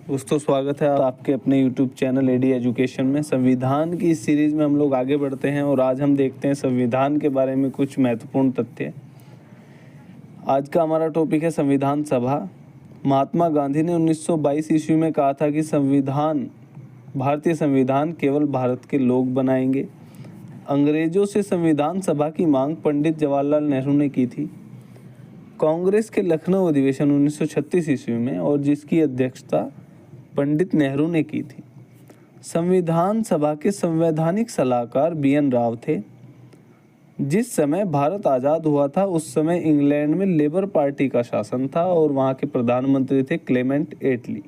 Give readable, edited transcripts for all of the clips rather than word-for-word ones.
दोस्तों स्वागत है आपके अपने YouTube चैनल एडी एजुकेशन में। संविधान की इस सीरीज़ में हम लोग आगे बढ़ते हैं और आज हम देखते हैं संविधान के बारे में कुछ महत्वपूर्ण तथ्य। आज का हमारा टॉपिक है संविधान सभा। महात्मा गांधी ने 1922 ईस्वी में कहा था कि भारतीय संविधान केवल भारत के लोग बनाएंगे। अंग्रेजों से संविधान सभा की मांग पंडित जवाहरलाल नेहरू ने की थी। कांग्रेस के लखनऊ अधिवेशन 1936 ईस्वी में और जिसकी अध्यक्षता पंडित नेहरू ने की थी। संविधान सभा के संवैधानिक सलाहकार BN राव थे। जिस समय भारत आज़ाद हुआ था उस समय इंग्लैंड में लेबर पार्टी का शासन था और वहाँ के प्रधानमंत्री थे क्लेमेंट एटली।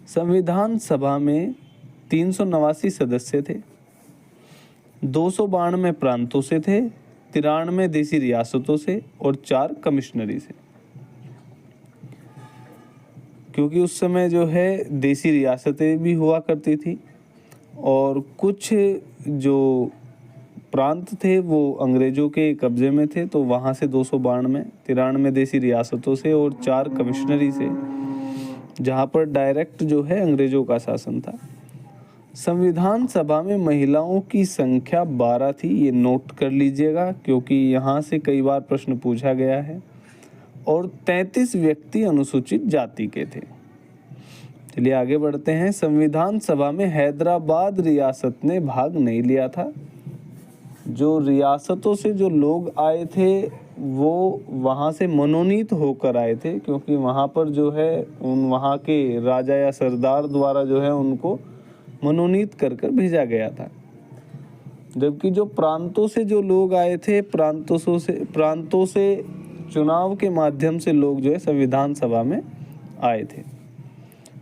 संविधान सभा में 389 सदस्य थे, 292 प्रांतों से थे, 93 देसी रियासतों से और 4 कमिश्नरी से। क्योंकि उस समय जो है देसी रियासतें भी हुआ करती थी और कुछ जो प्रांत थे वो अंग्रेज़ों के कब्ज़े में थे, तो वहाँ से 292, 93 देसी रियासतों से और 4 कमिश्नरी से, जहाँ पर डायरेक्ट जो है अंग्रेज़ों का शासन था। संविधान सभा में महिलाओं की संख्या 12 थी, ये नोट कर लीजिएगा क्योंकि यहाँ से कई बार प्रश्न पूछा गया है। और 33 व्यक्ति अनुसूचित जाति के थे। चलिए आगे बढ़ते हैं। संविधान सभा में हैदराबाद रियासत ने भाग नहीं लिया था। जो रियासतों से जो लोग आए थे वो वहाँ से मनोनीत होकर आए थे, क्योंकि वहाँ पर जो है वहाँ के राजा या सरदार द्वारा जो है उनको मनोनीत कर भेजा गया था। जबकि जो प्रांतों से जो लोग आए थे, प्रांतों से चुनाव के माध्यम से लोग जो है संविधान सभा में आए थे।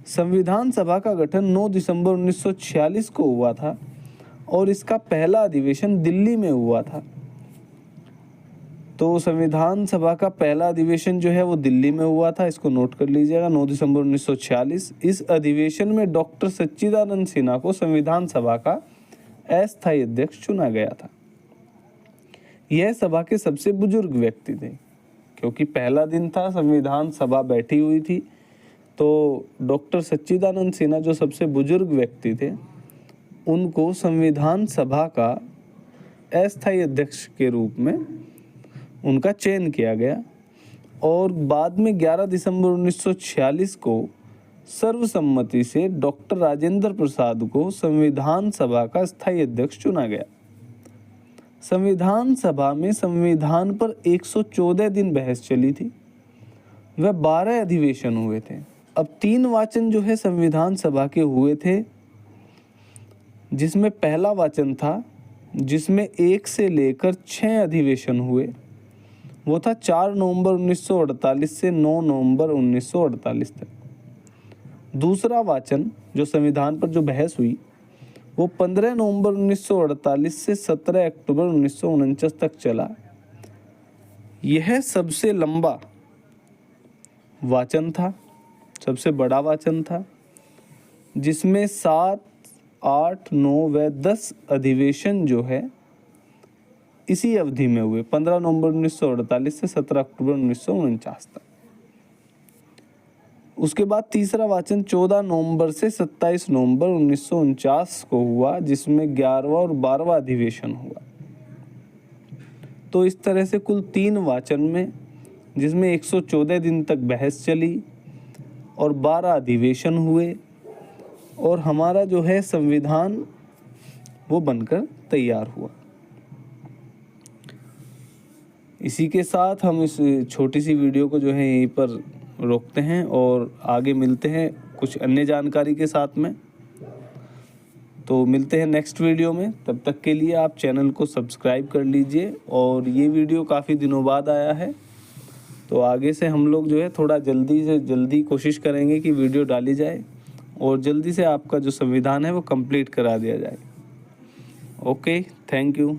संविधान सभा का गठन 9 दिसंबर 1946 को हुआ था और इसका पहला अधिवेशन दिल्ली में हुआ था। तो संविधान सभा का पहला अधिवेशन जो है वो दिल्ली में हुआ था, इसको नोट कर लीजिएगा, 9 दिसंबर 1946। इस अधिवेशन में डॉक्टर सच्चिदानंद सिन्हा को संविधान सभा का अस्थायी अध्यक्ष चुना गया था। यह सभा के सबसे बुजुर्ग व्यक्ति थे, क्योंकि पहला दिन था, संविधान सभा बैठी हुई थी, तो डॉक्टर सच्चिदानंद सिन्हा जो सबसे बुजुर्ग व्यक्ति थे उनको संविधान सभा का अस्थायी अध्यक्ष के रूप में उनका चयन किया गया। और बाद में 11 दिसंबर 1946 को सर्वसम्मति से डॉक्टर राजेंद्र प्रसाद को संविधान सभा का स्थायी अध्यक्ष चुना गया। संविधान सभा में संविधान पर 114 दिन बहस चली थी। वह 12 अधिवेशन हुए थे। अब 3 वाचन जो है संविधान सभा के हुए थे, जिसमें पहला वाचन था जिसमें 1 से लेकर 6 अधिवेशन हुए, वो था 4 नवंबर 1948 से 9 नवंबर 1948 तक। दूसरा वाचन जो संविधान पर जो बहस हुई वो 15 नवंबर 1948 से 17 अक्टूबर 1949 तक चला। यह सबसे लंबा वाचन था, सबसे बड़ा वाचन था, जिसमें 7, 8, 9 व 10 अधिवेशन जो है इसी अवधि में हुए, 15 नवंबर 1948 से 17 अक्टूबर 1949 तक। उसके बाद तीसरा वाचन 14 नवंबर से 27 नवंबर 1949 को हुआ, जिसमें 11वां और 12वां अधिवेशन हुआ। तो इस तरह से कुल 3 वाचन में, जिसमें 114 दिन तक बहस चली और 12 अधिवेशन हुए और हमारा जो है संविधान वो बनकर तैयार हुआ। इसी के साथ हम इस छोटी सी वीडियो को जो है यहीं पर रोकते हैं और आगे मिलते हैं कुछ अन्य जानकारी के साथ में। तो मिलते हैं नेक्स्ट वीडियो में। तब तक के लिए आप चैनल को सब्सक्राइब कर लीजिए। और ये वीडियो काफ़ी दिनों बाद आया है, तो आगे से हम लोग जो है थोड़ा जल्दी से जल्दी कोशिश करेंगे कि वीडियो डाली जाए और जल्दी से आपका जो संविधान है वो कंप्लीट करा दिया जाए। Okay, thank you.